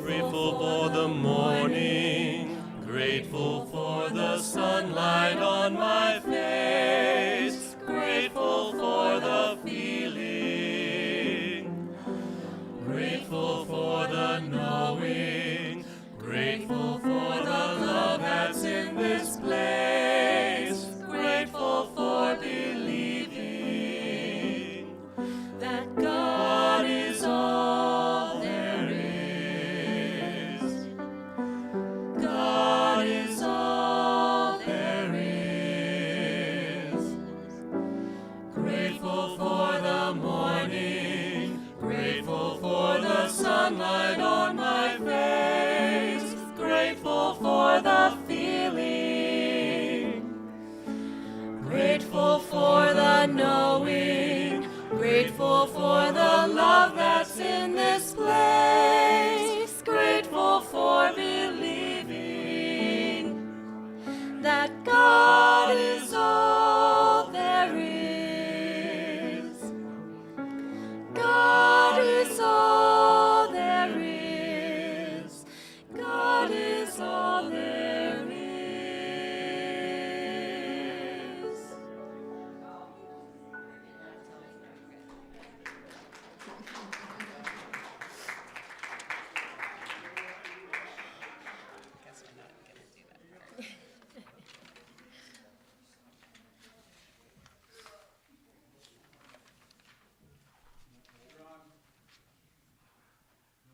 Grateful for the morning, grateful for the sunlight on my face, grateful for the feeling, grateful for the knowing, grateful for the love that's in this place, grateful for believing that God is all there is. God is all there is. Grateful for the morning, grateful for the sunlight on my face, grateful for the feeling, grateful for the knowing, grateful for the love that's in this place, grateful for believing that God is all there is.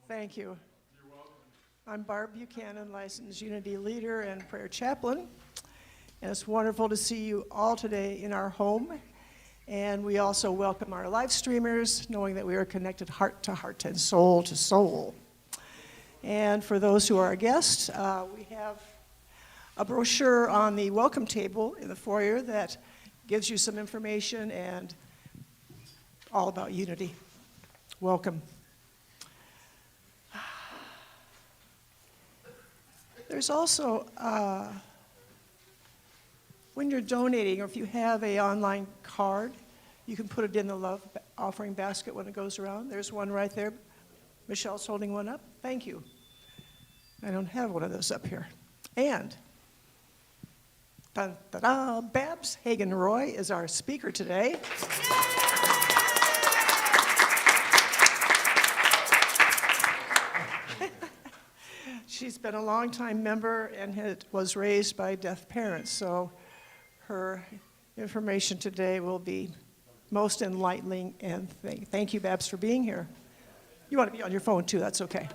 Thank you. You're welcome. I'm Barb Buchanan, licensed Unity Leader and Prayer Chaplain. And it's wonderful to see you all today in our home. And we also welcome our live streamers, knowing that we are connected heart to heart and soul to soul. And for those who are our guests, we have a brochure on the welcome table in the foyer that gives you some information and all about Unity. Welcome. There's also, when you're donating, or if you have an online card, you can put it in the love offering basket when it goes around. There's one right there. Michelle's holding one up. Thank you. I don't have one of those up here. And, dun-da-da, Babs Haggin-Roy is our speaker today. She's been a longtime member and was raised by deaf parents, so her information today will be most enlightening, and thank you, Babs, for being here. You want to be on your phone too, that's okay.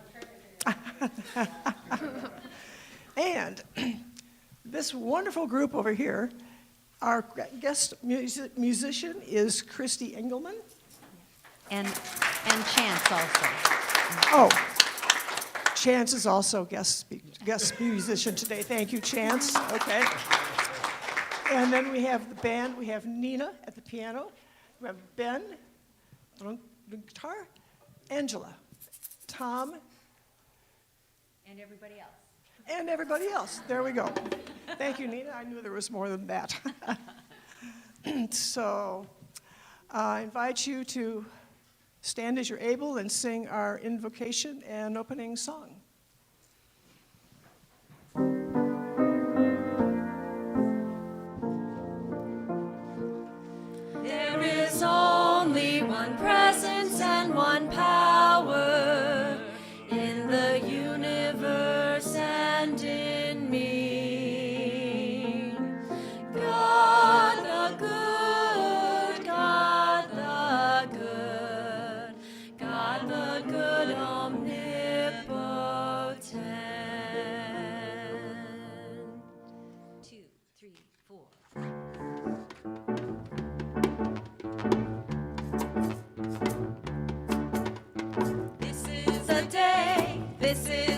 And this wonderful group over here, our guest musician is Christy Engelman. And Chance also. Oh. Chance is also guest musician today. Thank you, Chance. Okay. And then we have the band. We have Nina at the piano. We have Ben on the guitar, Angela, Tom, And everybody else. and everybody else. There we go. Thank you, Nina. I knew there was more than that. So I invite you to stand as you're able and sing our invocation and opening song. There is only one presence and one power in the universe and in me. God the good, God the good, God the good, omnipotent. 2, 3, 4. This is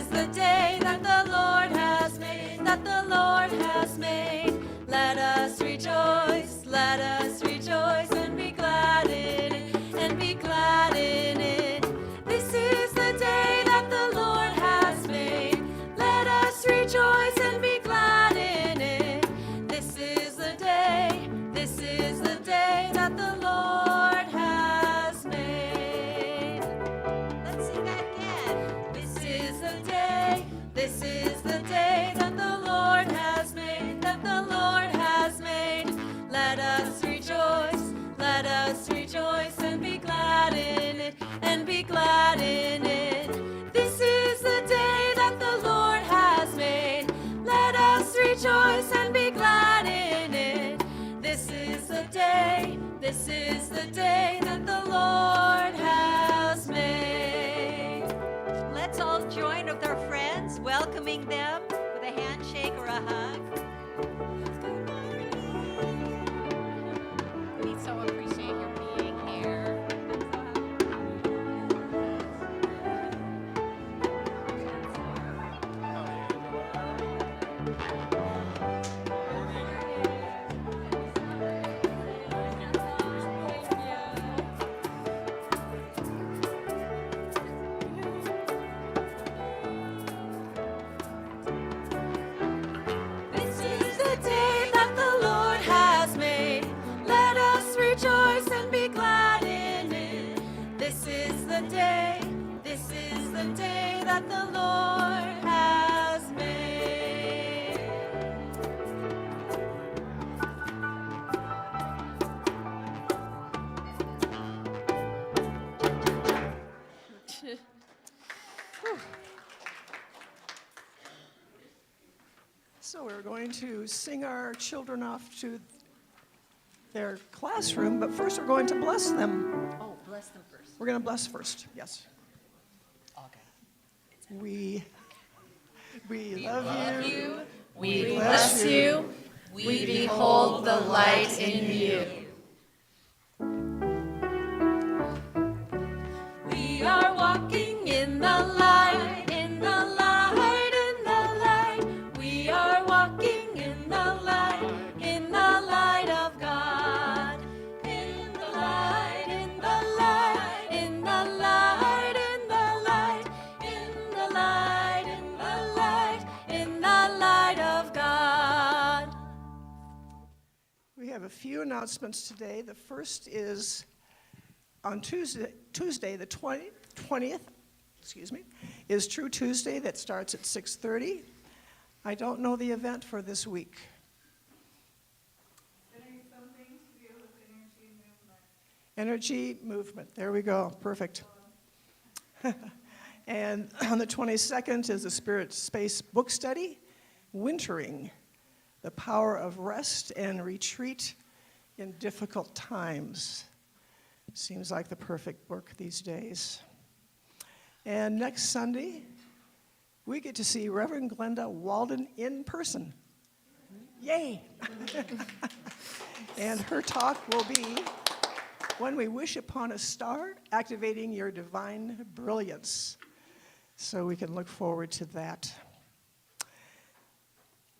the day that the Lord has made, that the Lord has made. Let us rejoice and be glad in it, and be glad in it. This is the day that the Lord has made. Let us rejoice and be glad in it. This is the day that the Lord has made. Let's sing that again. This is the day that the Lord has made, that the Lord has made. Let us rejoice and be glad in it, and be glad in it. This is the day that the Lord has made. Let us rejoice and be glad in it. This is the day that the Lord has made. Let's all join with our friends, welcoming them with a handshake or a hug. We so appreciate your being here. This is the day that the Lord has made. Let us rejoice and be glad in it. This is the day that the Lord has made. So we're going to sing our children off to their classroom, but first we're going to bless them. Oh, bless them first. We're going to bless first, yes. Okay. We love you. We bless you. We behold the light in you. We are walking in the light, in the light, in the light. We are walking in the light, in the light of God. In the light, in the light, in the light, in the light, in the light, in the light, in the light of God. We have a few announcements today. The first is on Tuesday the 20th, is True Tuesday that starts at 6:30. I don't know the event for this week. Energy movement. There we go. Perfect. And on the 22nd is the Spirit Space Book Study, Wintering, the Power of Rest and Retreat in Difficult Times. Seems like the perfect book these days. And next Sunday, we get to see Reverend Glenda Walden in person. Yay! And her talk will be When We Wish Upon a Star, Activating Your Divine Brilliance. So we can look forward to that.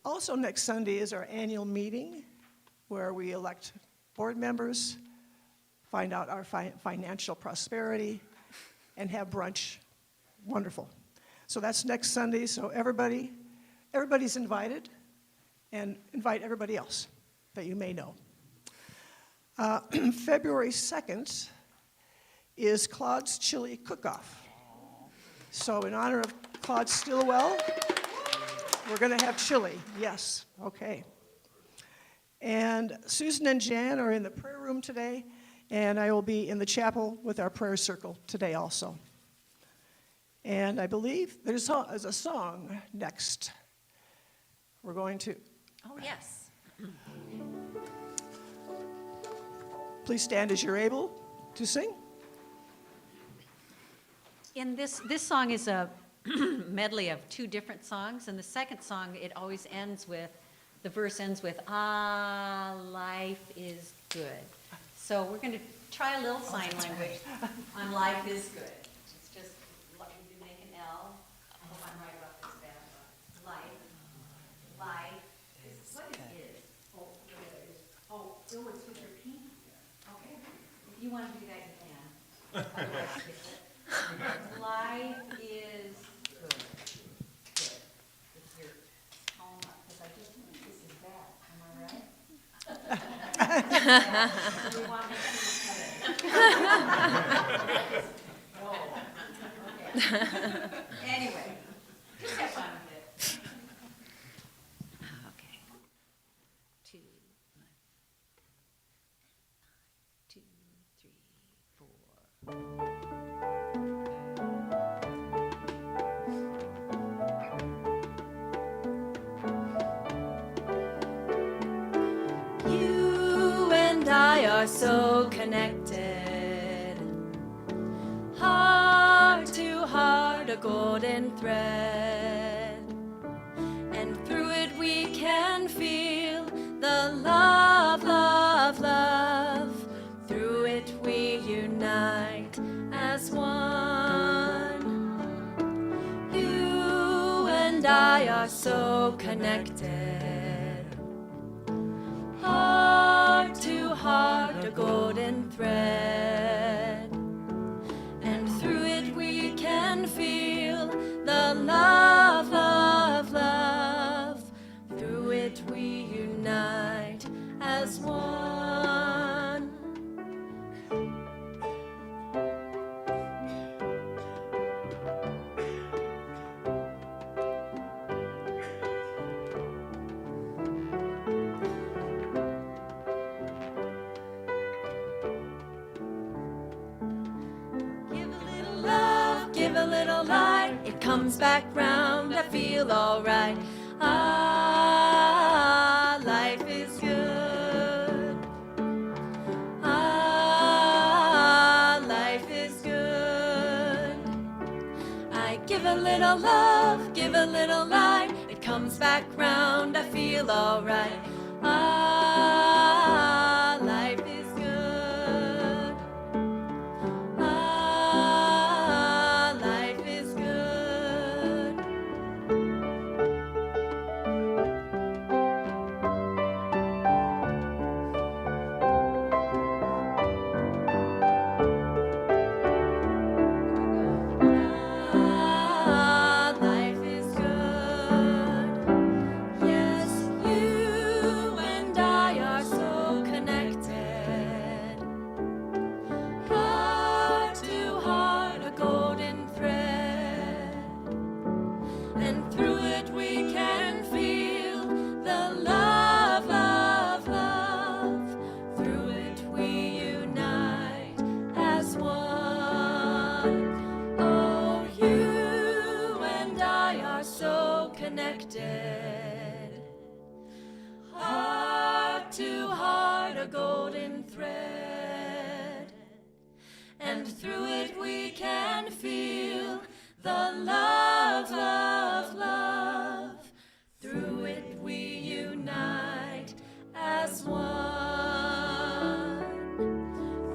Also next Sunday is our annual meeting where we elect board members, find out our financial prosperity, and have brunch. Wonderful. So that's next Sunday, so everybody's invited, and invite everybody else that you may know. February 2nd is Claude's Chili Cook-Off. So in honor of Claude Stillwell, we're going to have chili. Yes, okay. And Susan and Jan are in the prayer room today, and I will be in the chapel with our prayer circle today also. And I believe there's a song next. We're going to... Oh, yes. Please stand as you're able to sing. In this song is a medley of two different songs, and the second song, it always ends with, the verse ends with, ah, life is good. So we're going to try a little sign language on life is good. It's just, you make an L. I hope I'm right about this bad. Life is, what it is. Oh, it is. Oh, it's with your pinky. Okay. If you want to do that, you can. Otherwise, skip it. Life is good. Good. With your tone up, because I just think this is bad. Am I right? We want to see No. Okay. Anyway, just have fun with it. Okay. 2, 2, 3, 4. You and I are so connected, heart to heart, a golden thread, and through it we can feel the love, love, love. Through it we unite as one. You and I are so connected, heart to heart, a golden thread, and through it we can feel the love, love, love. Through it we unite as one. Give a little light, it comes back round, I feel alright. Ah, life is good. Ah, life is good. I Give a little love, give a little light. It comes back round, I feel alright. Ah, life is good. Ah, life is good. Ah, life is good. Yes, you and I are so connected. Heart to heart, a golden thread. And through it we can feel the love, love, love. Through it we unite as one. Oh, you and I are so connected. Heart to heart, a golden thread. And through it we can feel the love, love, love. Through it we unite as one.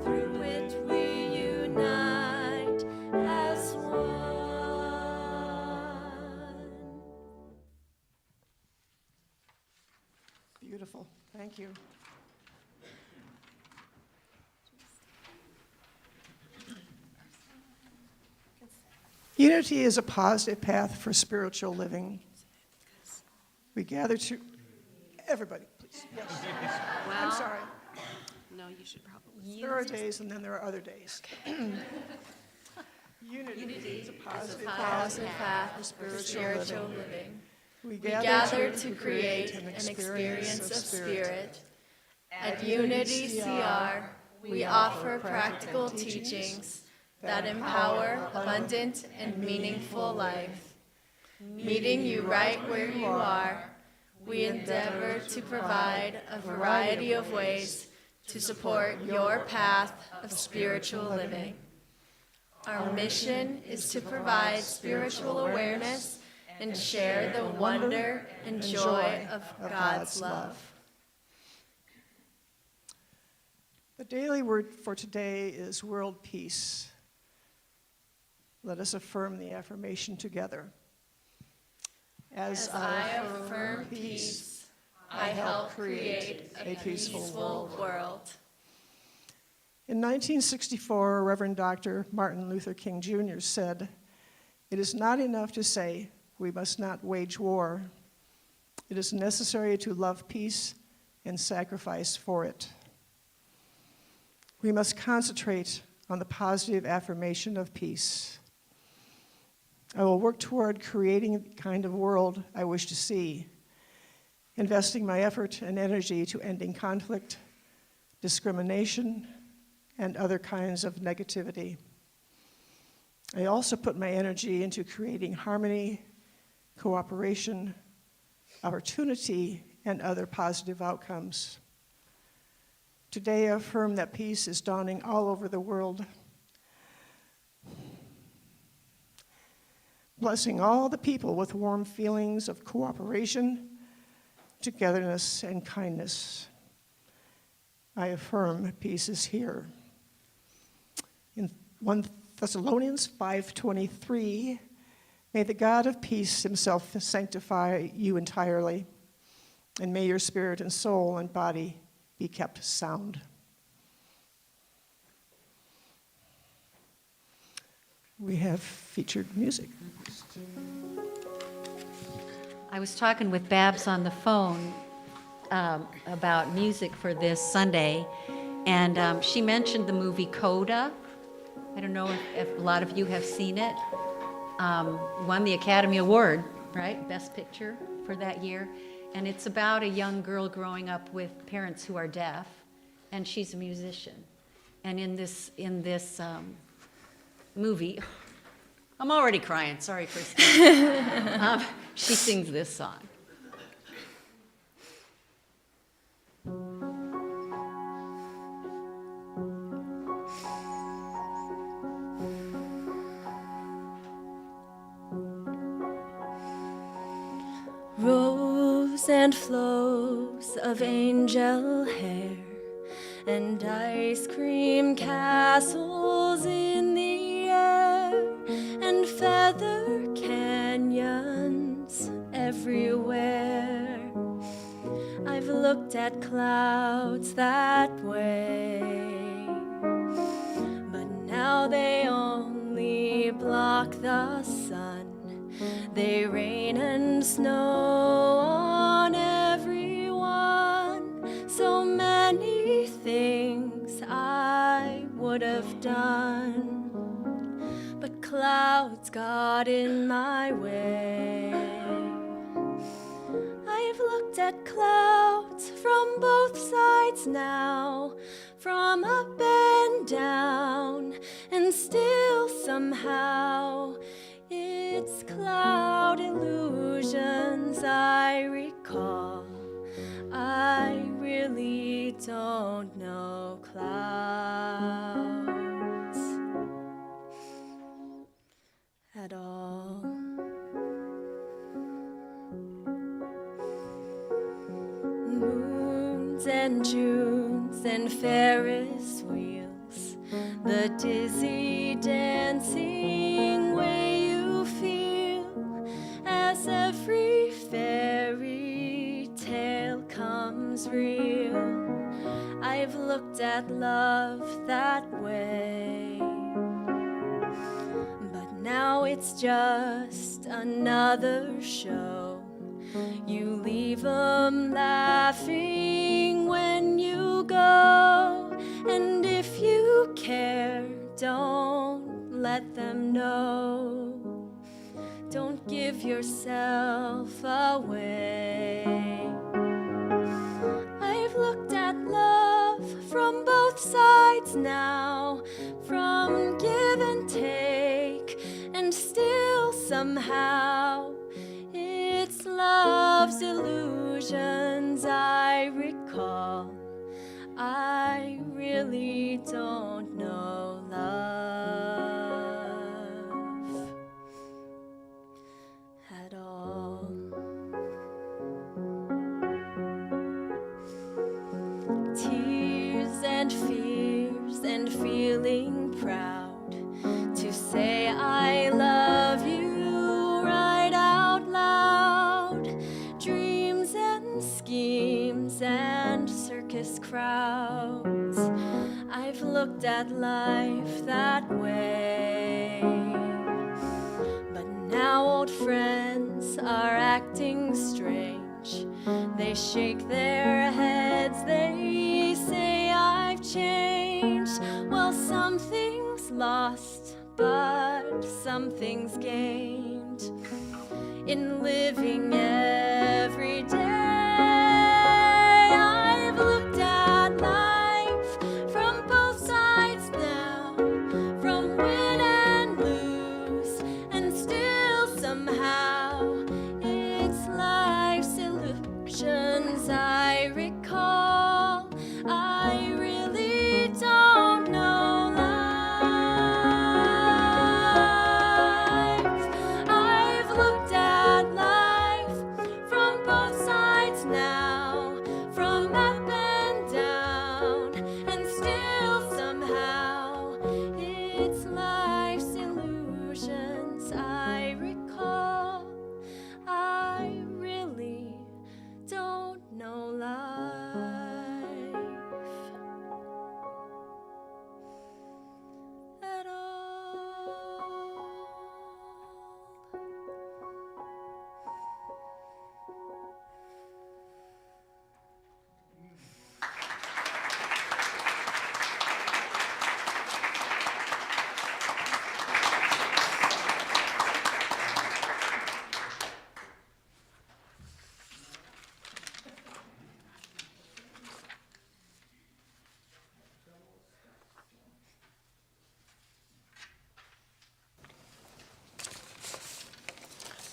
Through it we unite as one. Beautiful. Thank you. Unity is a positive path for spiritual living. We gather to, everybody, please. Yes. I'm sorry. No, you should probably. There are days and then there are other days. Unity is a positive path for spiritual living. We Gather to create an experience of spirit. At Unity CR, we offer practical teachings that empower abundant and meaningful life. Meeting you right where you are, we endeavor to provide a variety of ways to support your path of spiritual living. Our mission is to provide spiritual awareness and share the wonder and joy of God's love. The daily word for today is world peace. Let us affirm the affirmation together. As I affirm peace, I help create a peaceful world. In 1964, Reverend Dr. Martin Luther King Jr. said, "It is not enough to say we must not wage war. It is necessary to love peace and sacrifice for it." We must concentrate on the positive affirmation of peace. I will work toward creating the kind of world I wish to see, investing my effort and energy to ending conflict, discrimination, and other kinds of negativity. I also put my energy into creating harmony, cooperation, opportunity, and other positive outcomes. Today, I affirm that peace is dawning all over the world, blessing all the people with warm feelings of cooperation, togetherness, and kindness. I affirm peace is here. In 1 Thessalonians 5:23, may the God of peace himself sanctify you entirely, and may your spirit and soul and body be kept sound. We have featured music. I was talking with Babs on the phone about music for this Sunday, and she mentioned the movie Coda. I don't know if a lot of you have seen it. Won the Academy Award, right? Best Picture for that year. And it's about a young girl growing up with parents who are deaf, and she's a musician. And in this movie, I'm already crying, sorry, Christine. She sings this song. and flows of angel hair, and ice cream castles in the air, and feather canyons everywhere. I've looked at clouds that way, but now they only block the sun. They rain and snow on everyone. So many things I would have done, but clouds got in my way. I've looked at clouds from both sides now, from up and down, and still somehow it's cloud illusions I recall. I really don't know clouds at all. Moons and Junes and Ferris wheels, the dizzy dancing way you feel as every fairy tale comes real. I've looked at love that way, but now it's just another show. You leave 'em laughing when you go, and if you care, don't let them know. Don't give yourself away. I've looked at love from both sides now, from give and take, and still somehow it's love's illusions I recall. I really don't know love at all. Tears and fears and feeling proud to say I love you right out loud. Dreams and schemes and circus crowds. I've looked at life that way, but now old friends are acting strange. They shake their heads, they say I've changed. Well, something's lost, but something's gained in living every day. I've looked at life from both sides now, from win and lose, and still somehow it's life's illusions I recall. I really don't know life. I've looked at life from both sides now, from up and down, and still somehow it's life's illusions I recall. I really don't know life at all.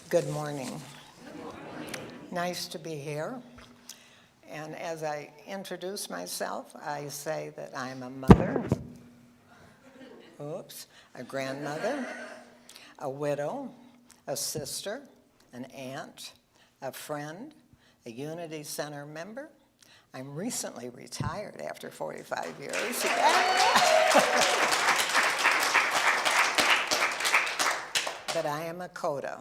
Good morning. Nice to be here. And as I introduce myself, I say that I'm a mother, a grandmother, a widow, a sister, an aunt, a friend, a Unity Center member. I'm recently retired after 45 years. But I am a CODA.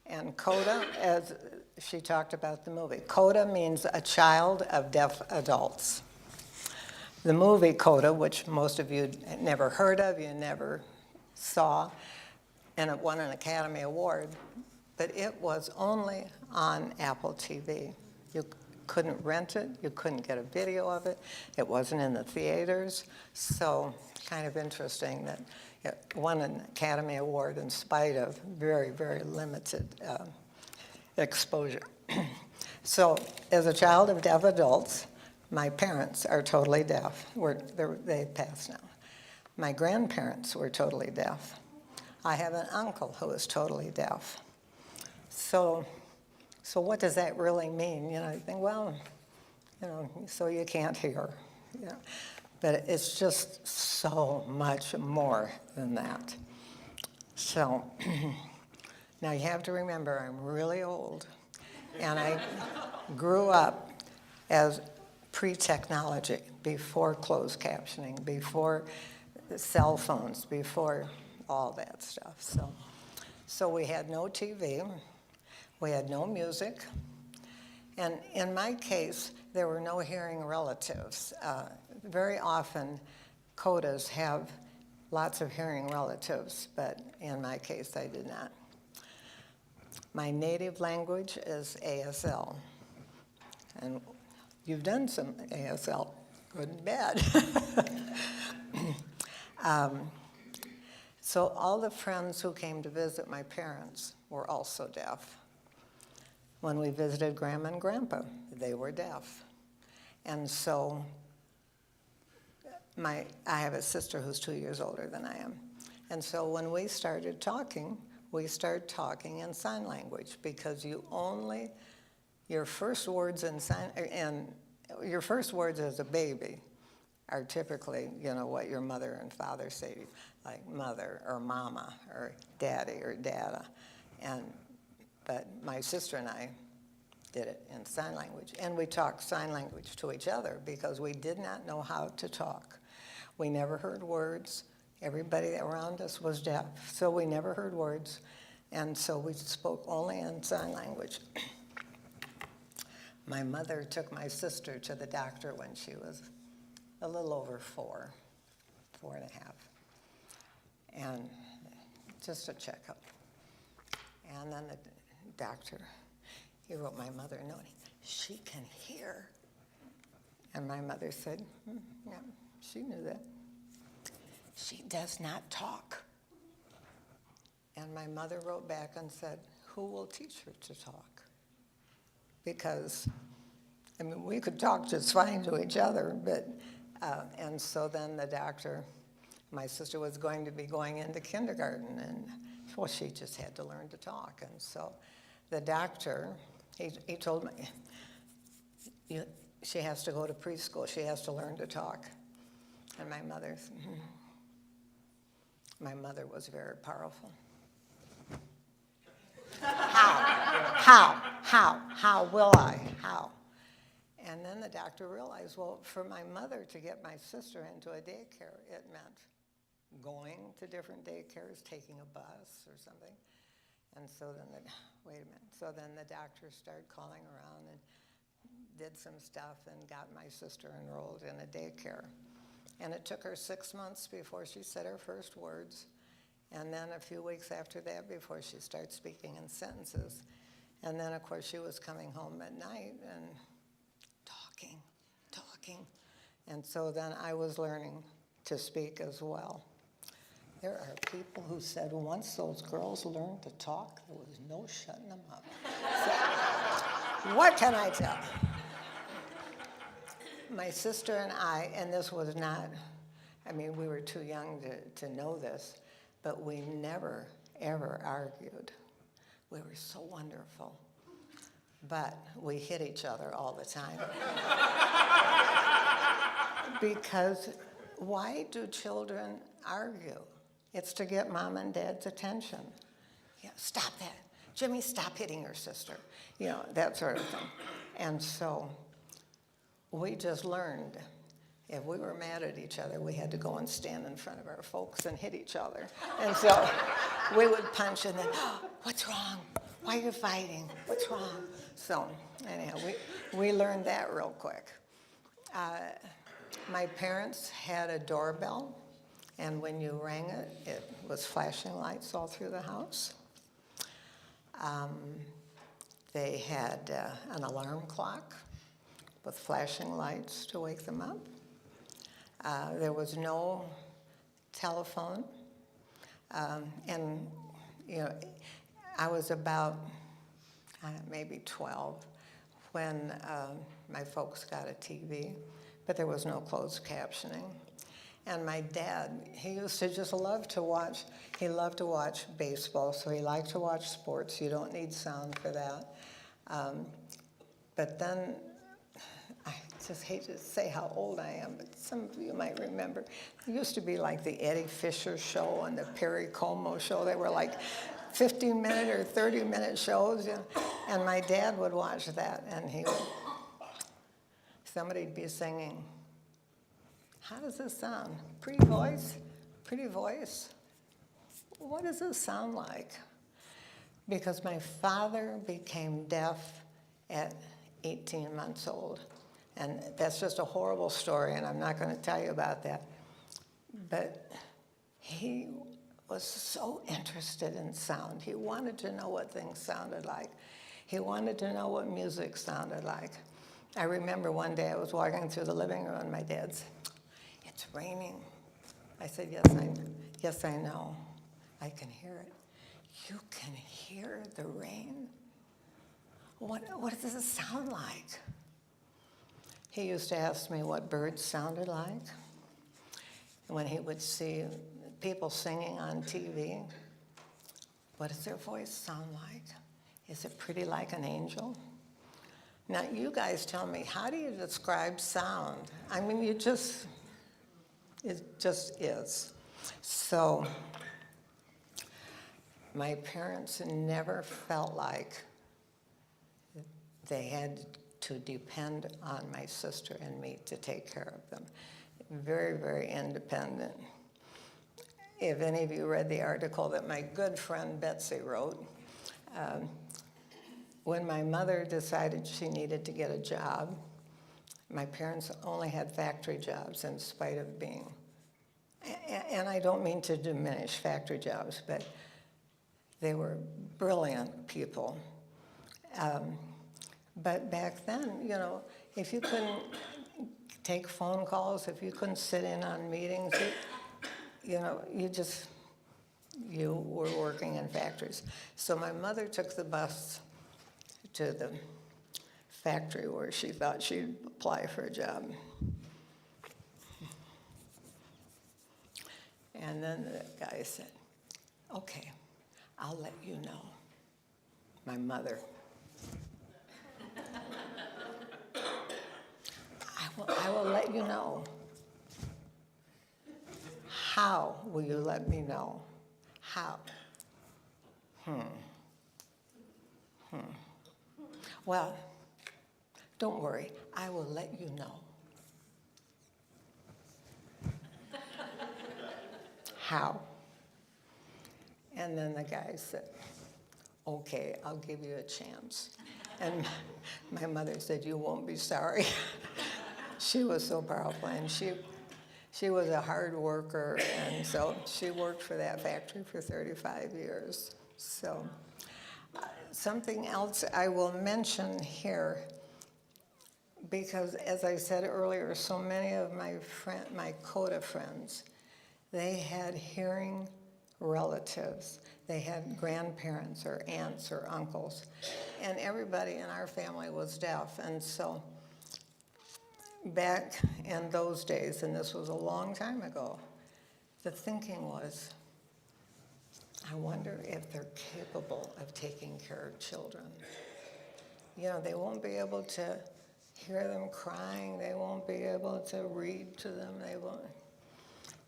And CODA, as she talked about the movie, CODA means a child of deaf adults. The movie CODA, which most of you never heard of, you never saw, and it won an Academy Award, but it was only on Apple TV. You couldn't rent it, you couldn't get a video of it, it wasn't in the theaters, so kind of interesting that it won an Academy Award in spite of very, very limited exposure. So as a child of deaf adults, my parents are totally deaf. They've passed now. My grandparents were totally deaf. I have an uncle who is totally deaf. So what does that really mean? You know, you think, well, you know, so you can't hear. You know. But it's just so much more than that. So now you have to remember I'm really old, and I grew up as pre-technology, before closed captioning, before cell phones, before all that stuff. So we had no TV, we had no music, and in my case, there were no hearing relatives. Very often, CODAs have lots of hearing relatives, but in my case, I did not. My native language is ASL, and you've done some ASL, good and bad. So all the friends who came to visit my parents were also deaf. When we visited Grandma and Grandpa, they were deaf. And so I have a sister who's 2 years older than I am. And so when we started talking, we started talking in sign language, because your first words as a baby are typically, you know, what your mother and father say to you, like mother or mama or daddy or dada. But my sister and I did it in sign language. And we talked sign language to each other because we did not know how to talk. We never heard words. Everybody around us was deaf, so we never heard words. And so we spoke only in sign language. My mother took my sister to the doctor when she was a little over 4 and a half, and just a checkup. And then the doctor, he wrote my mother a note. She can hear. And my mother said, yeah, she knew that. She does not talk. And my mother wrote back and said, who will teach her to talk? Because, I mean, we could talk just fine to each other, but, and so then the doctor, my sister was going to be going into kindergarten, and, well, she just had to learn to talk. And so the doctor, he told me, she has to go to preschool, she has to learn to talk. And my mother was very powerful. How will I? How? And then the doctor realized, well, for my mother to get my sister into a daycare, it meant going to different daycares, taking a bus or something. And so then So then the doctor started calling around and did some stuff and got my sister enrolled in a daycare. And it took her 6 months before she said her first words. And then a few weeks after that before she started speaking in sentences. And then, of course, she was coming home at night and talking. And so then I was learning to speak as well. There are people who said once those girls learned to talk, there was no shutting them up. So, what can I tell? My sister and I, and this was not, I mean, we were too young to know this, but we never, ever argued. We were so wonderful. But we hit each other all the time. Because why do children argue? It's to get mom and dad's attention. Yeah, stop that. Jimmy, stop hitting your sister. You know, that sort of thing. And so we just learned if we were mad at each other, we had to go and stand in front of our folks and hit each other. And so we would punch and then, oh, what's wrong? Why are you fighting? What's wrong? So anyhow, we learned that real quick. My parents had a doorbell, and when you rang it, it was flashing lights all through the house. They had an alarm clock with flashing lights to wake them up. There was no telephone, and you know, I was about maybe 12 when my folks got a TV, but there was no closed captioning. And my dad, he used to just love to watch, he loved to watch baseball, so he liked to watch sports. You don't need sound for that. But then, I just hate to say how old I am, but some of you might remember. It used to be like the Eddie Fisher show and the Perry Como show. They were like 15-minute or 30-minute shows, you know? And my dad would watch that, and somebody'd be singing, how does this sound? Pretty voice? Pretty voice? What does this sound like? Because my father became deaf at 18 months old. And that's just a horrible story, and I'm not going to tell you about that. But he was so interested in sound. He wanted to know what things sounded like. He wanted to know what music sounded like. I remember one day I was walking through the living room, and my dad said, "It's raining." I said, yes, I know. I can hear it. You can hear the rain? What does it sound like? He used to ask me what birds sounded like. When he would see people singing on TV, what does their voice sound like? Is it pretty like an angel? Now, you guys tell me, how do you describe sound? I mean, it just is. So, my parents never felt like they had to depend on my sister and me to take care of them. Very, very independent. If any of you read the article that my good friend Betsy wrote, when my mother decided she needed to get a job, my parents only had factory jobs in spite of being, and I don't mean to diminish factory jobs, but they were brilliant people. But back then, you know, if you couldn't take phone calls, if you couldn't sit in on meetings, you were working in factories. So my mother took the bus to the factory where she thought she'd apply for a job. And then the guy said, "Okay, I'll let you know." My mother. I will let you know. How will you let me know? How? Well, don't worry, I will let you know. How? And then the guy said, "Okay, I'll give you a chance." And my mother said, "You won't be sorry." She was so powerful, and she was a hard worker, and so she worked for that factory for 35 years. So something else I will mention here, because as I said earlier, so many of my CODA friends, they had hearing relatives. They had grandparents or aunts or uncles, and everybody in our family was deaf. And so back in those days, and this was a long time ago, the thinking was, I wonder if they're capable of taking care of children. You know, they won't be able to hear them crying. They won't be able to read to them. They won't.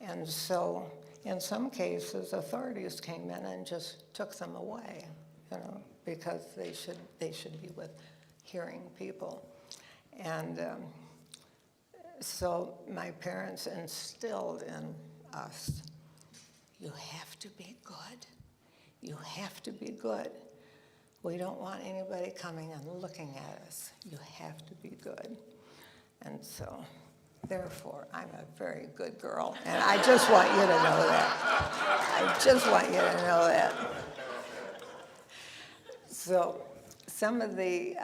And so in some cases, authorities came in and just took them away, you know, because they should be with hearing people. And so my parents instilled in us, you have to be good. You have to be good. We don't want anybody coming and looking at us. You have to be good. And so, therefore, I'm a very good girl. And I just want you to know that. I just want you to know that. So, some of the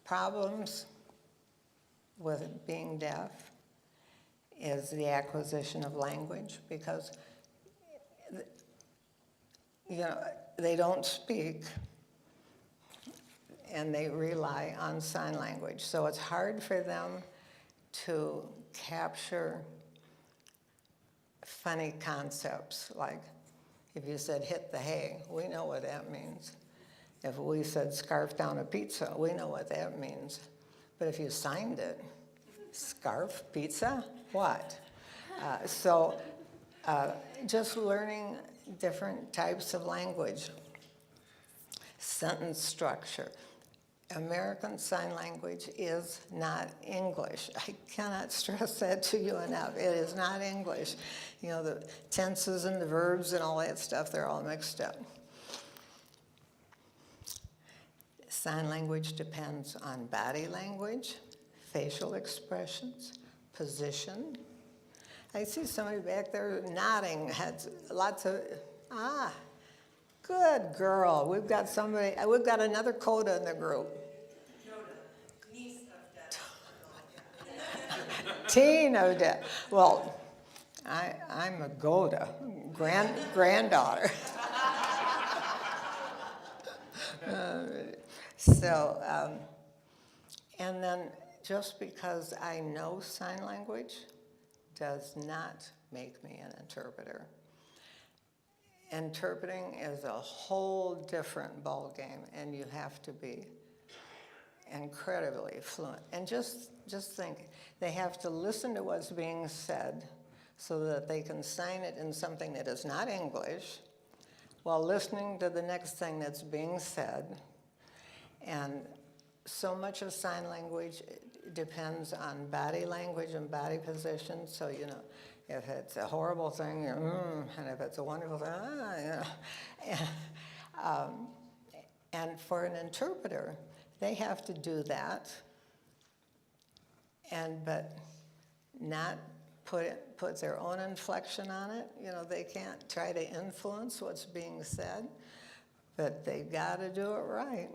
problems with being deaf is the acquisition of language, because they don't speak and they rely on sign language. So it's hard for them to capture funny concepts, like if you said hit the hay, we know what that means. If we said scarf down a pizza, we know what that means. But if you signed it, scarf, pizza, what? Just learning different types of language, sentence structure. American Sign Language is not English. I cannot stress that to you enough. It is not English. The tenses and the verbs and all that stuff, they're all mixed up. Sign language depends on body language, facial expressions, position. I see somebody back there nodding, had lots of, good girl. We've got another coda in the group. Teen of death. Well, I'm a Goda, granddaughter. And then just because I know sign language does not make me an interpreter. Interpreting is a whole different ballgame, and you have to be incredibly fluent. And just think, they have to listen to what's being said so that they can sign it in something that is not English while listening to the next thing that's being said. And so much of sign language depends on body language and body position. So, if it's a horrible thing, and if it's a wonderful thing, And for an interpreter, they have to do that, but not put their own inflection on it. They can't try to influence what's being said, but they got to do it right.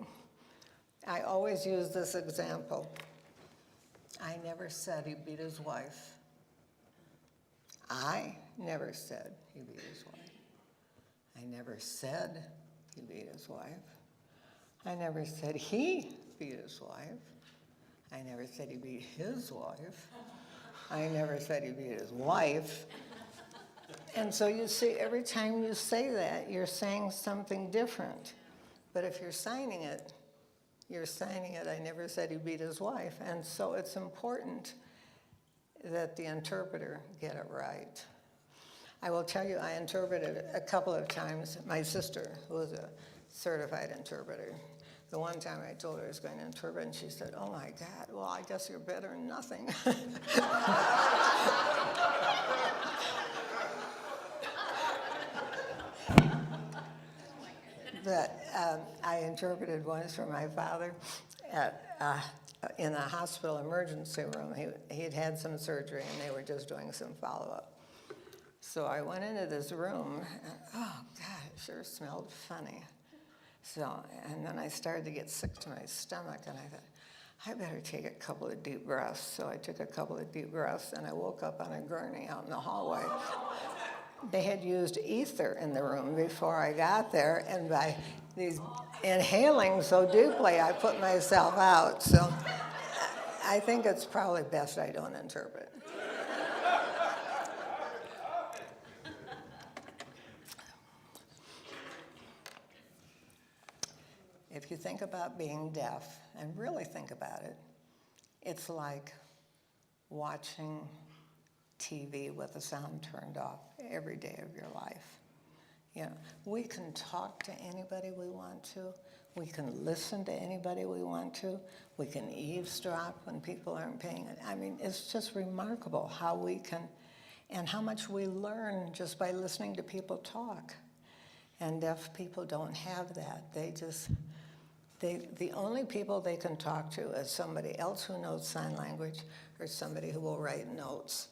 I always use this example. I never said he beat his wife. I never said he beat his wife. I never said he beat his wife. I never said he beat his wife. I never said he beat his wife. I never said he beat his wife. And so you see, every time you say that, you're saying something different. But if you're signing it, I never said he beat his wife. And so it's important that the interpreter get it right. I will tell you, I interpreted a couple of times. My sister, who was a certified interpreter, the one time I told her I was going to interpret, and she said, "Oh my God, well, I guess you're better than nothing." But I interpreted once for my father in a hospital emergency room. He'd had some surgery, and they were just doing some follow-up. So I went into this room, and oh God, it sure smelled funny. And then I started to get sick to my stomach, and I thought, I better take a couple of deep breaths. So I took a couple of deep breaths, and I woke up on a gurney out in the hallway. They had used ether in the room before I got there, and by these inhaling so deeply, I put myself out. So I think it's probably best I don't interpret. If you think about being deaf, and really think about it, it's like watching TV with the sound turned off every day of your life. We can talk to anybody we want to. We can listen to anybody we want to. We can eavesdrop when people aren't paying it. I mean, it's just remarkable how we can, and how much we learn just by listening to people talk. And deaf people don't have that. The only people they can talk to is somebody else who knows sign language or somebody who will write notes.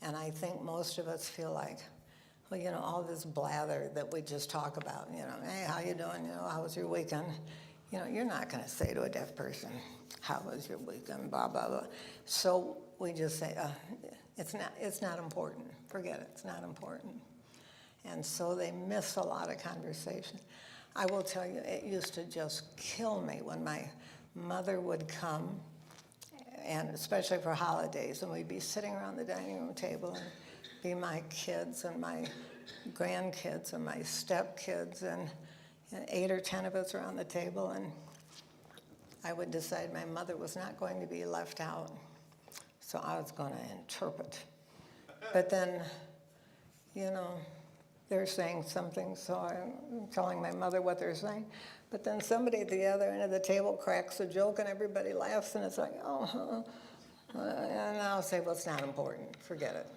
And I think most of us feel like, well, you know, all this blather that we just talk about, you know, hey, how you doing? You know, how was your weekend? You know, you're not going to say to a deaf person, how was your weekend, blah, blah, blah. So we just say, it's not important. Forget it, it's not important. And so they miss a lot of conversation. I will tell you, it used to just kill me when my mother would come, and especially for holidays, and we'd be sitting around the dining room table, and be my kids and my grandkids and my stepkids, and 8 or 10 of us around the table, and I would decide my mother was not going to be left out, so I was going to interpret. But then, you know, they're saying something, so I'm telling my mother what they're saying. But then somebody at the other end of the table cracks a joke and everybody laughs, and it's like, oh, and I'll say, well, it's not important, forget it.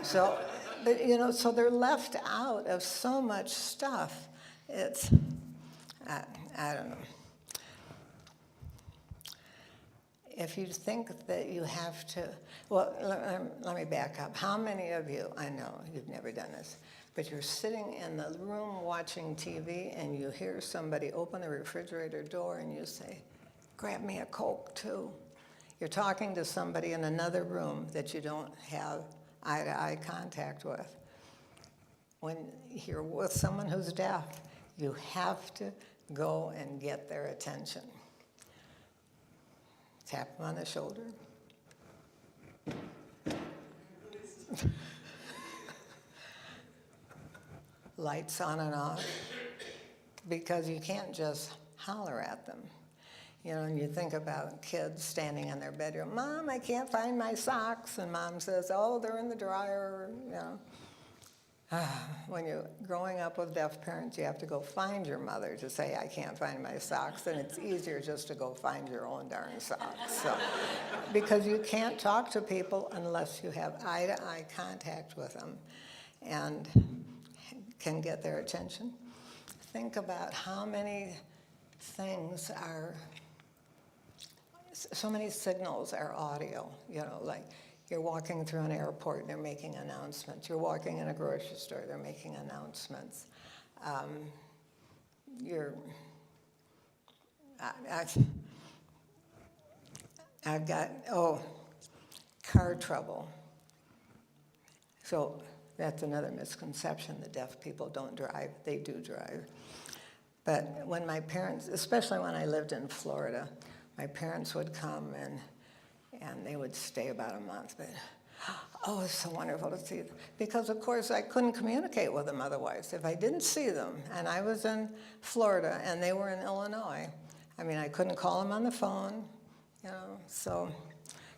So, but you know, so they're left out of so much stuff. It's, I don't know. If you think that you have to, well, let me back up. How many of you, I know you've never done this, but you're sitting in the room watching TV and you hear somebody open the refrigerator door and you say, grab me a Coke too. You're talking to somebody in another room that you don't have eye-to-eye contact with. When you're with someone who's deaf, you have to go and get their attention. Tap them on the shoulder. Lights on and off, because you can't just holler at them. You know, and you think about kids standing in their bedroom, Mom, I can't find my socks, and Mom says, oh, they're in the dryer, you know. When you're growing up with deaf parents, you have to go find your mother to say, I can't find my socks, and it's easier just to go find your own darn socks. So, because you can't talk to people unless you have eye-to-eye contact with them and can get their attention. Think about how many things are, so many signals are audio, you know, like you're walking through an airport and they're making announcements. You're walking in a grocery store, they're making announcements. I've got, car trouble. So that's another misconception, the deaf people don't drive. They do drive. But when my parents, especially when I lived in Florida, my parents would come and they would stay about a month. But, oh, it's so wonderful to see them. Because, of course, I couldn't communicate with them otherwise. If I didn't see them, and I was in Florida and they were in Illinois, I mean, I couldn't call them on the phone, you know. So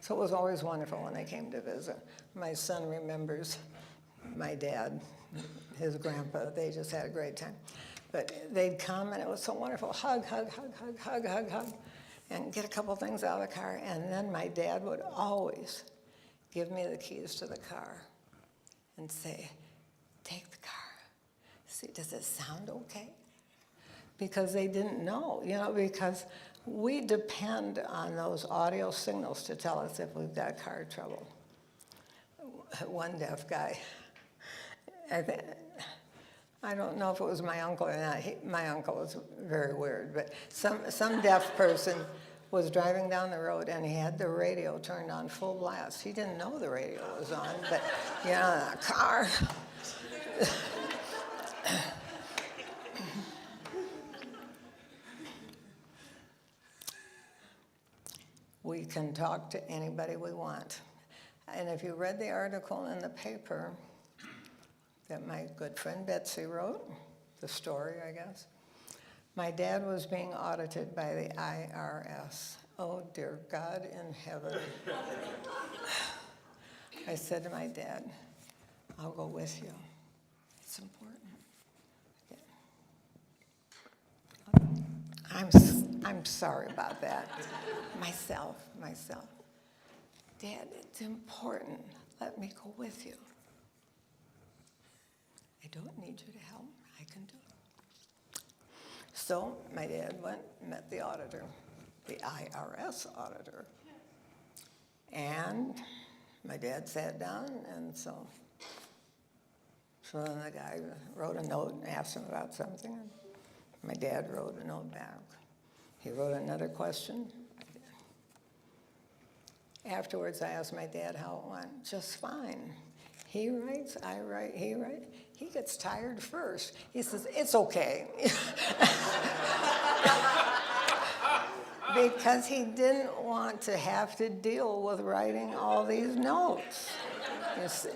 it was always wonderful when they came to visit. My son remembers my dad, his grandpa, they just had a great time. But they'd come and it was so wonderful. Hug, hug, hug, hug, hug, hug, hug. And get a couple things out of the car. And then my dad would always give me the keys to the car and say, take the car. See, does it sound okay? Because they didn't know, you know, because we depend on those audio signals to tell us if we've got car trouble. One deaf guy, I don't know if it was my uncle or not. My uncle was very weird, but some deaf person was driving down the road and he had the radio turned on full blast. He didn't know the radio was on, but you know, the car. We can talk to anybody we want. And if you read the article in the paper that my good friend Betsy wrote, the story, I guess, my dad was being audited by the IRS. Oh, dear God in heaven. I said to my dad, I'll go with you. It's important. Yeah. I'm sorry about that. Myself. Dad, it's important. Let me go with you. I don't need you to help. I can do it. So my dad went and met the auditor, the IRS auditor. And my dad sat down, and so then the guy wrote a note and asked him about something. And my dad wrote a note back. He wrote another question. Afterwards, I asked my dad how it went. Just fine. He writes, I write, he writes. He gets tired first. He says, it's okay. Because he didn't want to have to deal with writing all these notes. You see.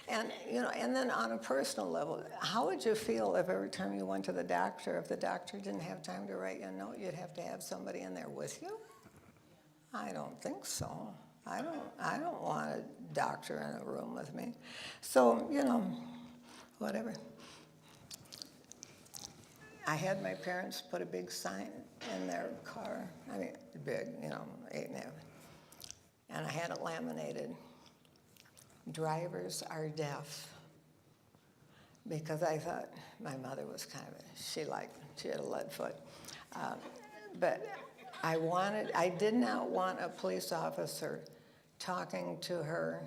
And, and then on a personal level, how would you feel if every time you went to the doctor, if the doctor didn't have time to write you a note, you'd have to have somebody in there with you? I don't think so. I don't want a doctor in a room with me. So, whatever. I had my parents put a big sign in their car. I mean, big, 8.5. And I had it laminated. Drivers are deaf. Because I thought my mother was she had a lead foot. But I did not want a police officer talking to her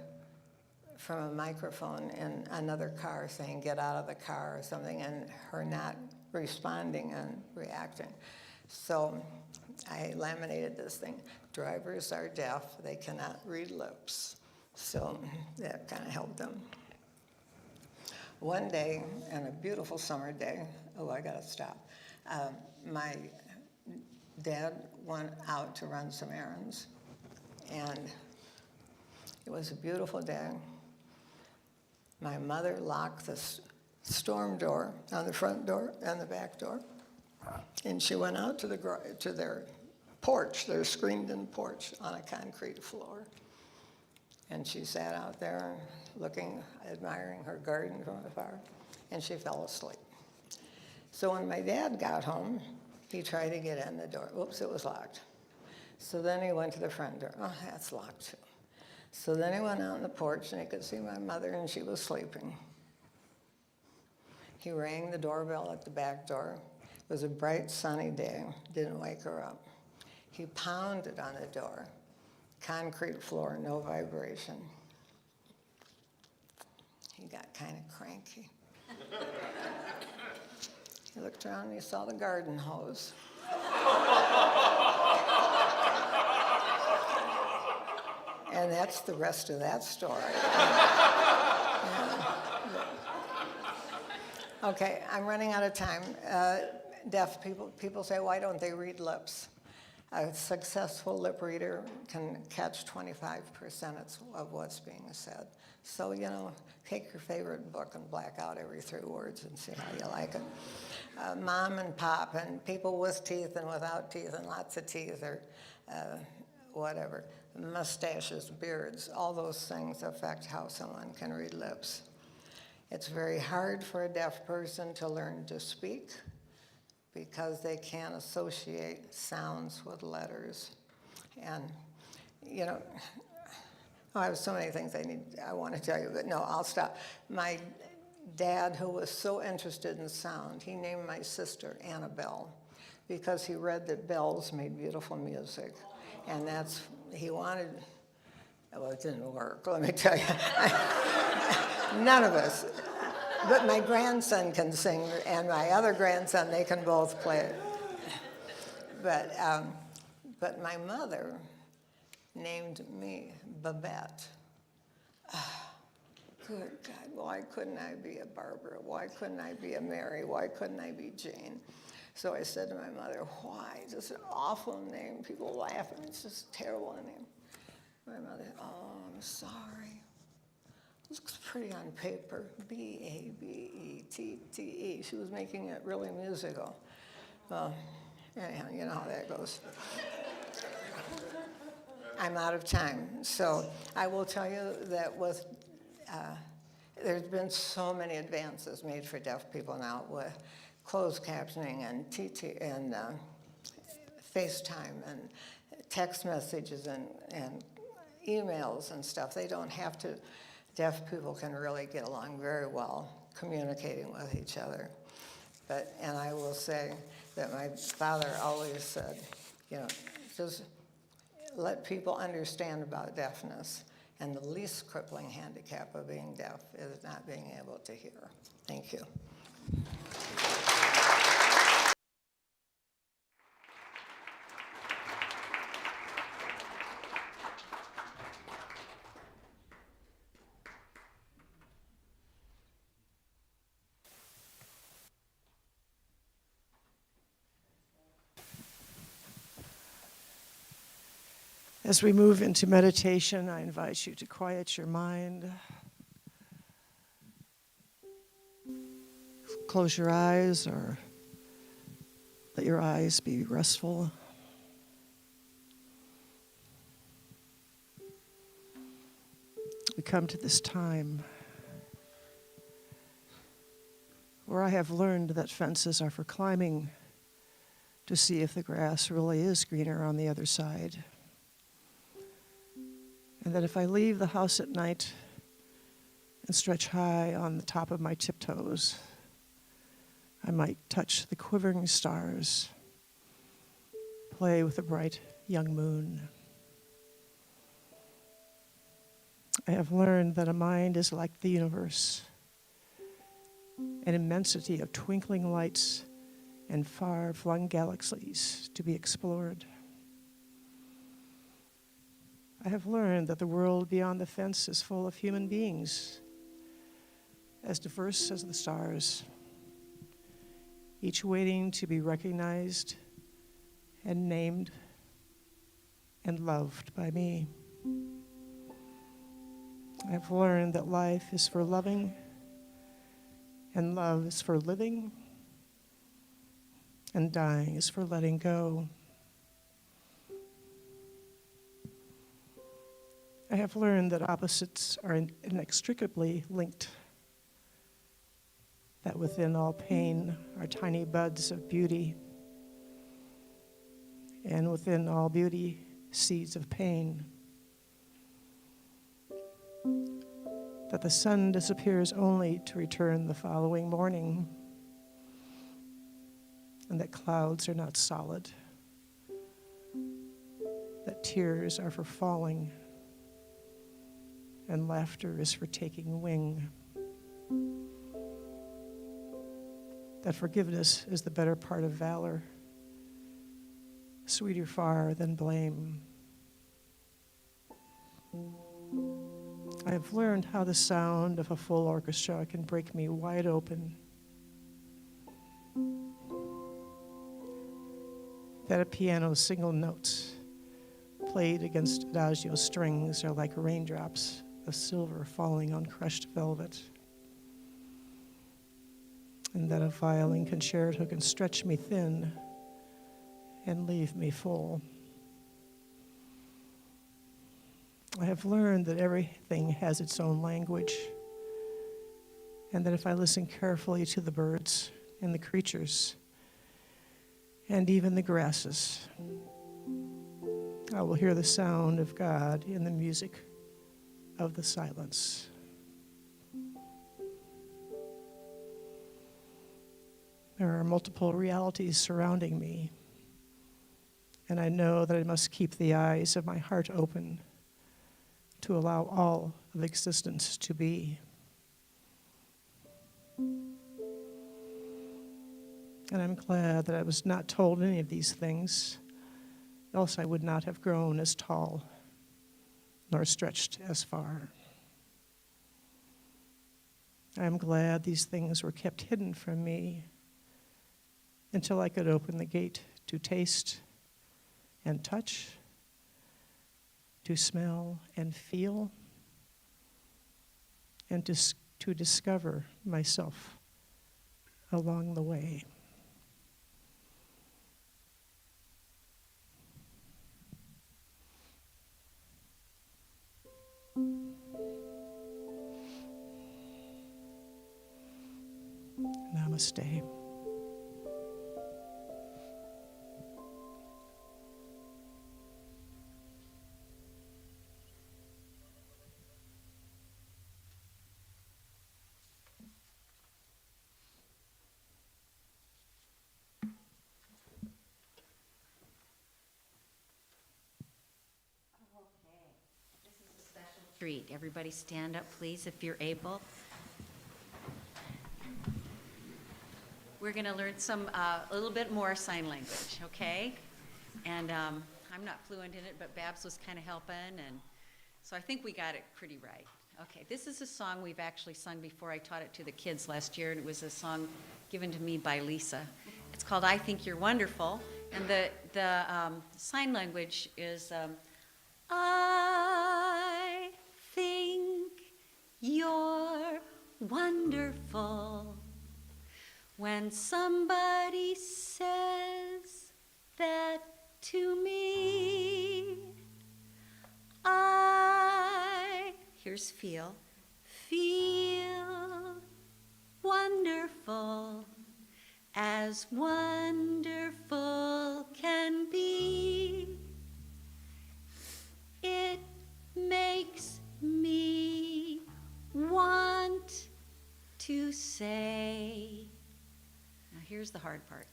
from a microphone in another car saying, get out of the car or something, and her not responding and reacting. So I laminated this thing. Drivers are deaf. They cannot read lips. So that kind of helped them. One day, on a beautiful summer day, I got to stop. My dad went out to run some errands, and it was a beautiful day. My mother locked the storm door on the front door and the back door, and she went out to their porch, their screened-in porch on a concrete floor. And she sat out there looking, admiring her garden from afar, and she fell asleep. So when my dad got home, he tried to get in the door. Oops, it was locked. So then he went to the front door. Oh, that's locked too. So then he went out on the porch, and he could see my mother, and she was sleeping. He rang the doorbell at the back door. It was a bright, sunny day. Didn't wake her up. He pounded on the door. Concrete floor, no vibration. He got kind of cranky. He looked around and he saw the garden hose. And that's the rest of that story. Yeah. Okay, I'm running out of time. Deaf people say, why don't they read lips? A successful lip reader can catch 25% of what's being said. So, take your favorite book and black out every 3 words and see how you like it. Mom and pop and people with teeth and without teeth and lots of teeth or whatever. Mustaches, beards, all those things affect how someone can read lips. It's very hard for a deaf person to learn to speak, because they can't associate sounds with letters. And, I have so many things I want to tell you, but no, I'll stop. My dad, who was so interested in sound, he named my sister Annabelle, because he read that bells made beautiful music. And he wanted, well, it didn't work, let me tell you. None of us. But my grandson can sing, and my other grandson, they can both play it. But my mother named me Babette. Good God, why couldn't I be a Barbara? Why couldn't I be a Mary? Why couldn't I be Jane? So I said to my mother, why? It's just an awful name. People laugh, and it's just a terrible name. My mother, oh, I'm sorry. Looks pretty on paper, B-A-B-E-T-T-E. She was making it really musical. Well, anyhow, you know how that goes. I'm out of time. So I will tell you that there's been so many advances made for deaf people now with closed captioning and TT and FaceTime and text messages and emails and stuff. They don't have to. Deaf people can really get along very well communicating with each other. And I will say that my father always said, you know, just let people understand about deafness. And the least crippling handicap of being deaf is not being able to hear. Thank you. As we move into meditation, I invite you to quiet your mind. Close your eyes or let your eyes be restful. We come to this time where I have learned that fences are for climbing to see if the grass really is greener on the other side. And that if I leave the house at night and stretch high on the top of my tiptoes, I might touch the quivering stars, play with the bright young moon. I have learned that a mind is like the universe, an immensity of twinkling lights and far-flung galaxies to be explored. I have learned that the world beyond the fence is full of human beings, as diverse as the stars, each waiting to be recognized and named and loved by me. I have learned that life is for loving, and love is for living, and dying is for letting go. I have learned that opposites are inextricably linked, that within all pain are tiny buds of beauty, and within all beauty, seeds of pain. That the sun disappears only to return the following morning, and that clouds are not solid, that tears are for falling, and laughter is for taking wing. That forgiveness is the better part of valor, sweeter far than blame. I have learned how the sound of a full orchestra can break me wide open. That a piano's single notes played against adagio strings are like raindrops of silver falling on crushed velvet. And that a violin concerto can stretch me thin and leave me full. I have learned that everything has its own language, and that if I listen carefully to the birds and the creatures, and even the grasses, I will hear the sound of God in the music of the silence. There are multiple realities surrounding me, and I know that I must keep the eyes of my heart open to allow all of existence to be. And I'm glad that I was not told any of these things, else I would not have grown as tall nor stretched as far. I am glad these things were kept hidden from me until I could open the gate to taste and touch, to smell and feel, and to discover myself along the way. Namaste. street. Everybody stand up, please, if you're able. We're going to learn a little bit more sign language, okay? And I'm not fluent in it, but Babs was kind of helping, and so I think we got it pretty right. Okay, this is a song we've actually sung before. I taught it to the kids last year, and it was a song given to me by Lisa. It's called I Think You're Wonderful, and the sign language is I think you're wonderful. When somebody says that to me, here's feel wonderful, as wonderful can be. It makes me want to say, now here's the hard part,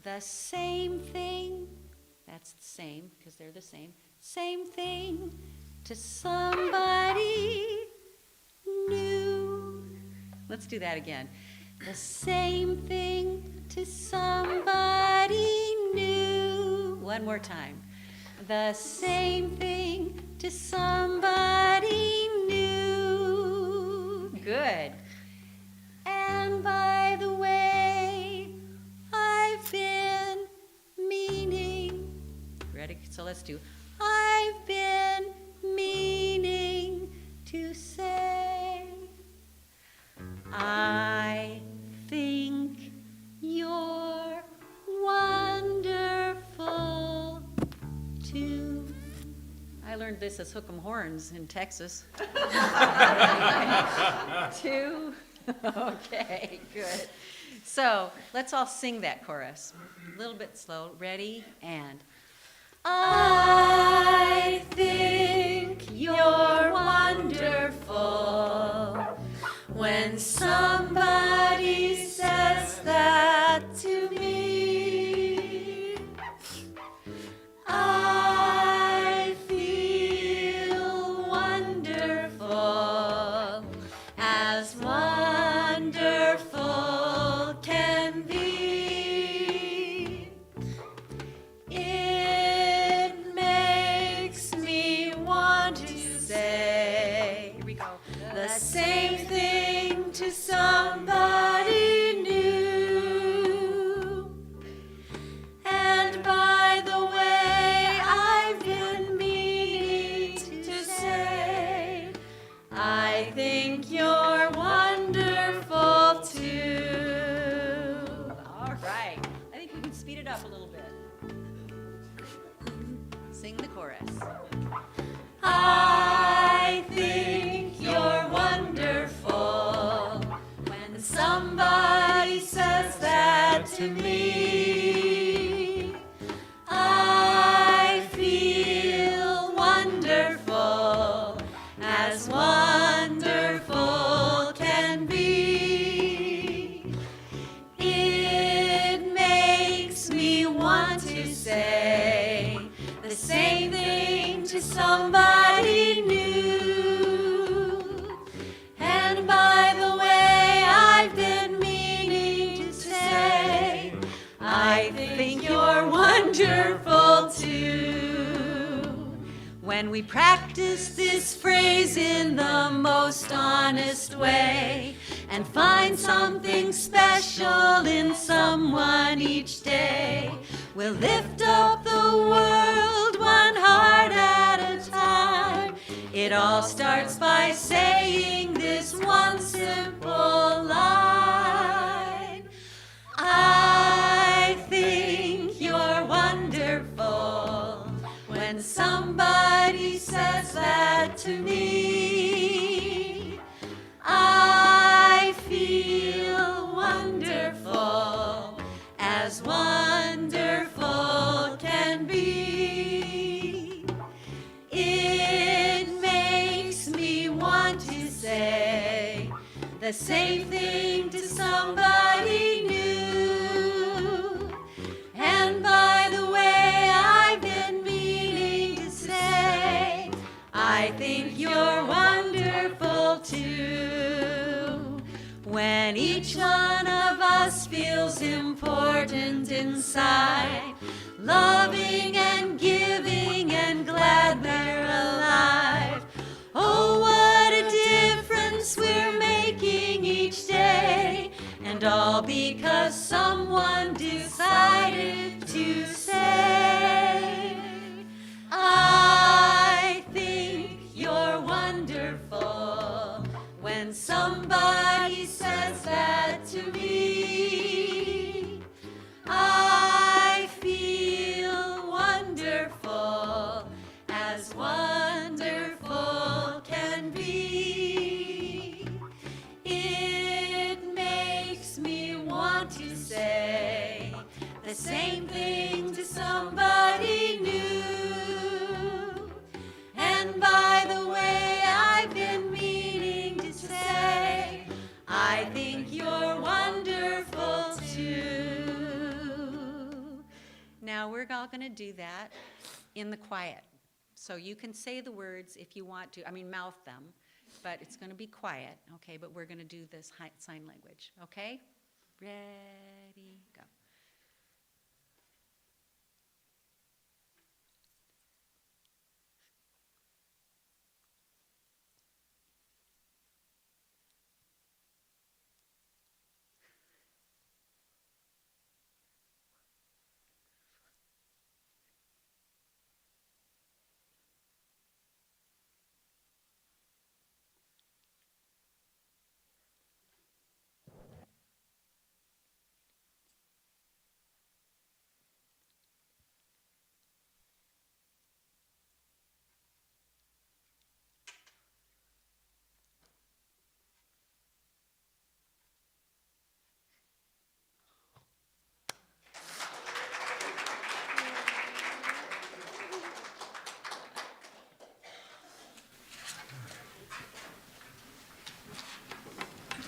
the same thing, that's the same, because they're the same thing to somebody new. Let's do that again. The same thing to somebody new. One more time. The same thing to somebody new. Good. And by the way, I've been meaning. Ready? So let's do. I've been meaning to say, I think you're wonderful too. I learned this as hook 'em horns in Texas. Two. Okay, good. So let's all sing that chorus. A little bit slow. Ready? And I think you're wonderful. When somebody says that to me, I feel wonderful, as wonderful can be. It makes me want to say, here we go, the same thing to somebody new. And by the way, I've been meaning to say, I think you're wonderful too. All right. I think we can speed it up a little bit. Sing the chorus. I think you're wonderful. When somebody says that to me, I feel wonderful, as wonderful can be. It makes me want to say the same thing to somebody new. And by the way, I've been meaning to say, I think you're wonderful too. When we practice this phrase in the most honest way and find something special in someone each day, we'll lift up the world one heart at a time. It all starts by saying this one simple line. I think you're wonderful. When somebody says that to me, I feel wonderful, as wonderful can be. It makes me want to say the same thing to somebody new. And by the way, I've been meaning to say, I think you're too. When each one of us feels important inside, loving and giving and glad we're alive. Oh, what a difference we're making each day, and all because someone decided to say, I think you're wonderful. When somebody says that to me, I feel wonderful, as wonderful can be. It makes me want to say the same thing to somebody new. And by the way, I've been meaning to say, I think you're wonderful too. Now we're all going to do that in the quiet. So you can say the words if you want to, mouth them, but it's going to be quiet, okay? But we're going to do this sign language, okay? Ready, go.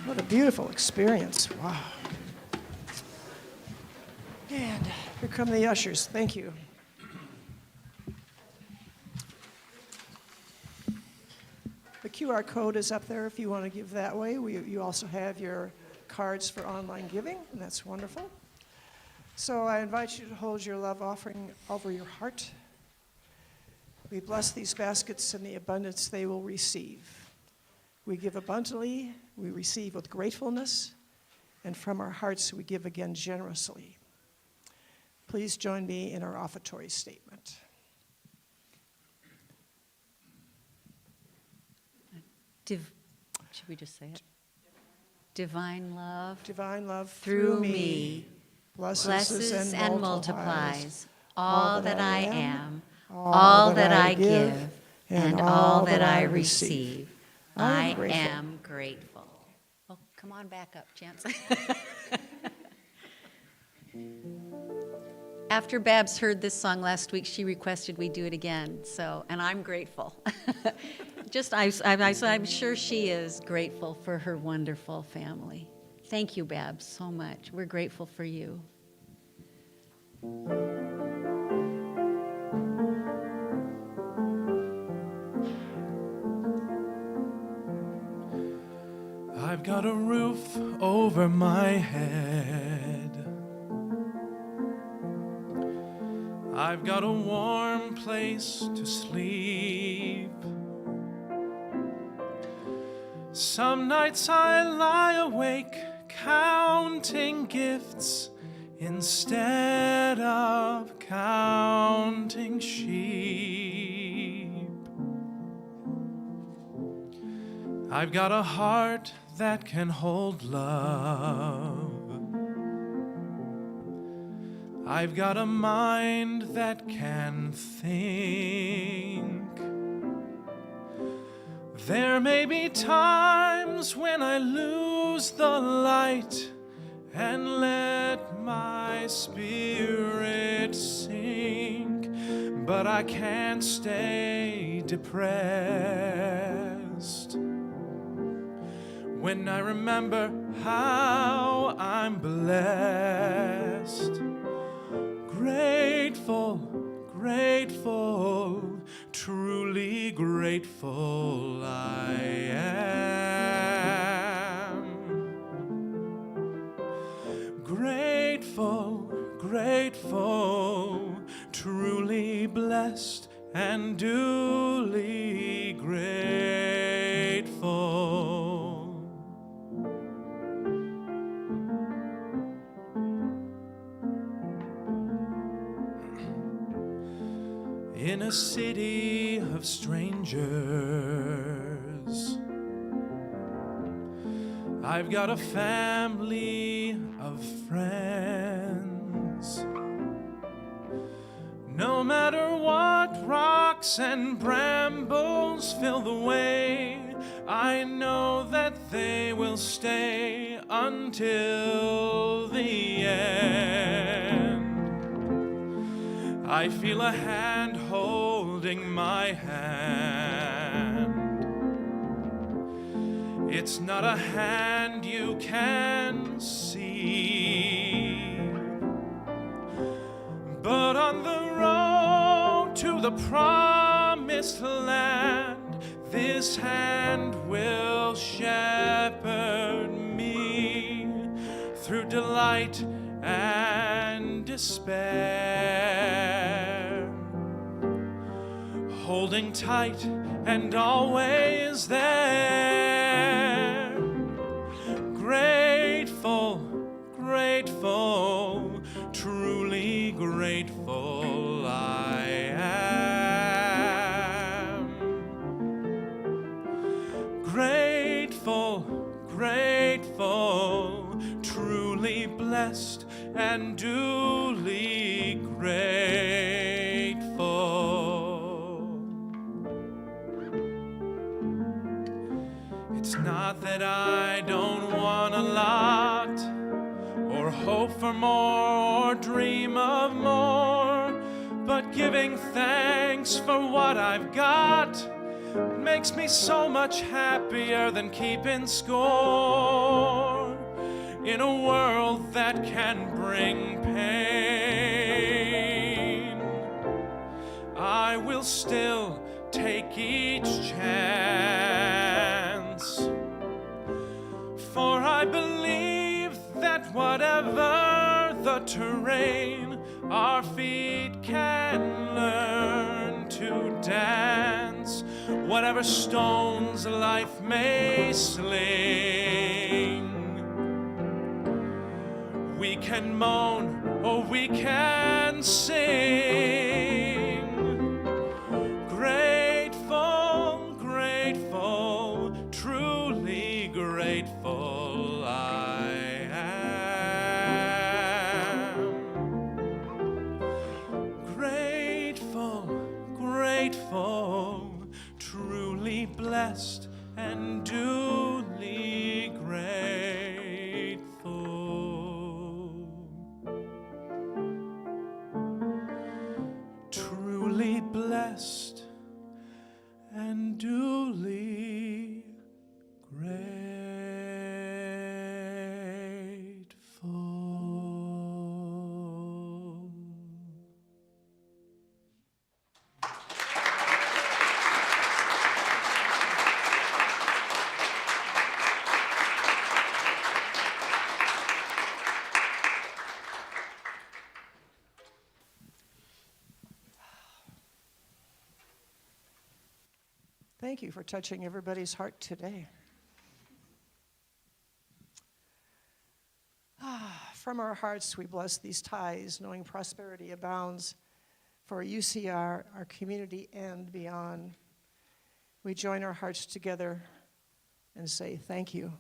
What a beautiful experience. Wow. And here come the ushers. Thank you. The QR code is up there if you want to give that way. You also have your cards for online giving, and that's wonderful. So I invite you to hold your love offering over your heart. We bless these baskets in the abundance they will receive. We give abundantly, we receive with gratefulness, and from our hearts we give again generously. Please join me in our offertory statement. Should we just say it? Divine love Divine love through me blesses and multiplies all that I am, all that I give, and all that I receive. I am grateful. Oh, come on back up, Chance. After Babs heard this song last week, she requested we do it again. So, and I'm grateful. I'm sure she is grateful for her wonderful family. Thank you, Babs, so much. We're grateful for you. I've got a roof over my head. I've got a warm place to sleep. Some nights I lie awake counting gifts instead of counting sheep. I've got a heart that can hold love. I've got a mind that can think. There may be times when I lose the light and let my spirit sink, but I can't stay depressed when I remember how I'm blessed. Grateful, grateful, truly grateful I am. blessed and duly grateful. In a city of strangers, I've got a family of friends. No matter what rocks and brambles fill the way, I know that they will stay until the end. I feel a hand holding my hand. It's not a hand you can see, but on the road to the promised land, this hand will shepherd me through delight and despair, holding tight and always there. Grateful, grateful, truly grateful I am. Grateful, grateful, truly blessed and duly grateful. It's not that I don't want a lot, or hope for more, or dream of more, but giving thanks for what I've got makes me so much happier than keeping score in a world that can bring pain. I will still take each chance, for I believe that whatever the terrain, our feet can learn to dance. Whatever stones life may sling, we can moan or we can sing. Grateful, grateful, truly grateful I am. Grateful, grateful, truly blessed and duly grateful. Truly blessed and duly grateful. Thank you for touching everybody's heart today. From our hearts, we bless these ties, knowing prosperity abounds for UCR, our community, and beyond. We join our hearts together and say thank you.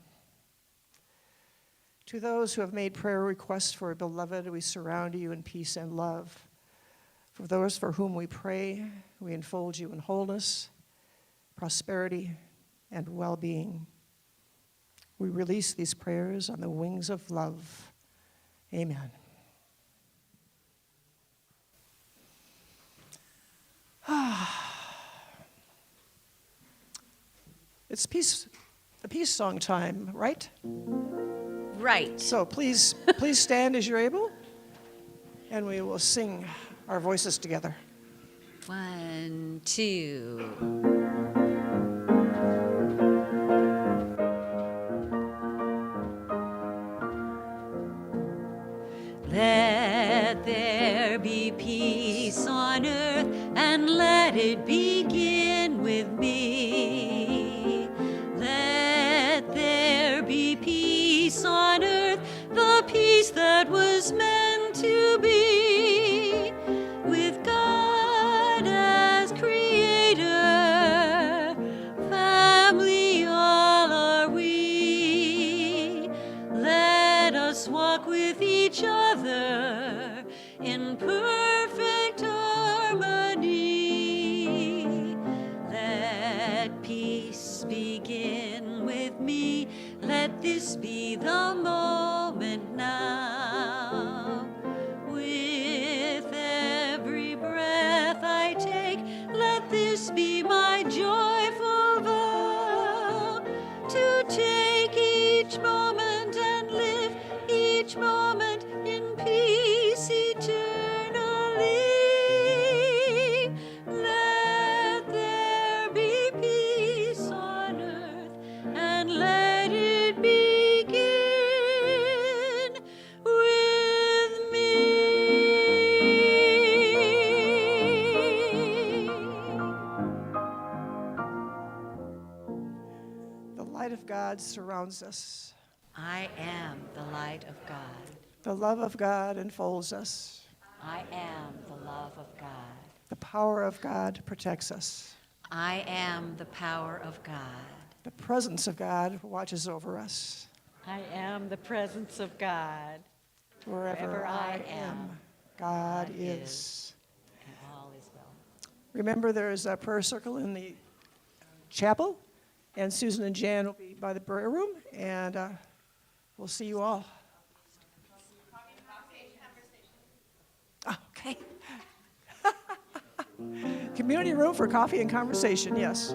To those who have made prayer requests for a beloved, we surround you in peace and love. For those for whom we pray, we enfold you in wholeness, prosperity, and well-being. We release these prayers on the wings of love. Amen. It's the peace song time, right? Right. So please stand as you're able, and we will sing our voices together. 1, 2. Let there be peace on earth and let it begin with me. Let there be peace on earth, the peace that was meant to be, with God as creator, family all are we. Let us walk with each other in perfect harmony. Let peace begin with me. Let this be the moment now. With every breath I take, let this be my joyful vow, to take each moment and live each moment in peace eternally. Let there be peace on earth, and let it begin with me. The light of God surrounds us. I am the light of God. The love of God enfolds us. I am the love of God. The power of God protects us. I am the power of God. The presence of God watches over us. I am the presence of God. Wherever I am, God is. And all is well. Remember, there is a prayer circle in the chapel, and Susan and Jan will be by the prayer room, and we'll see you all. Okay. Community room for coffee and conversation, yes.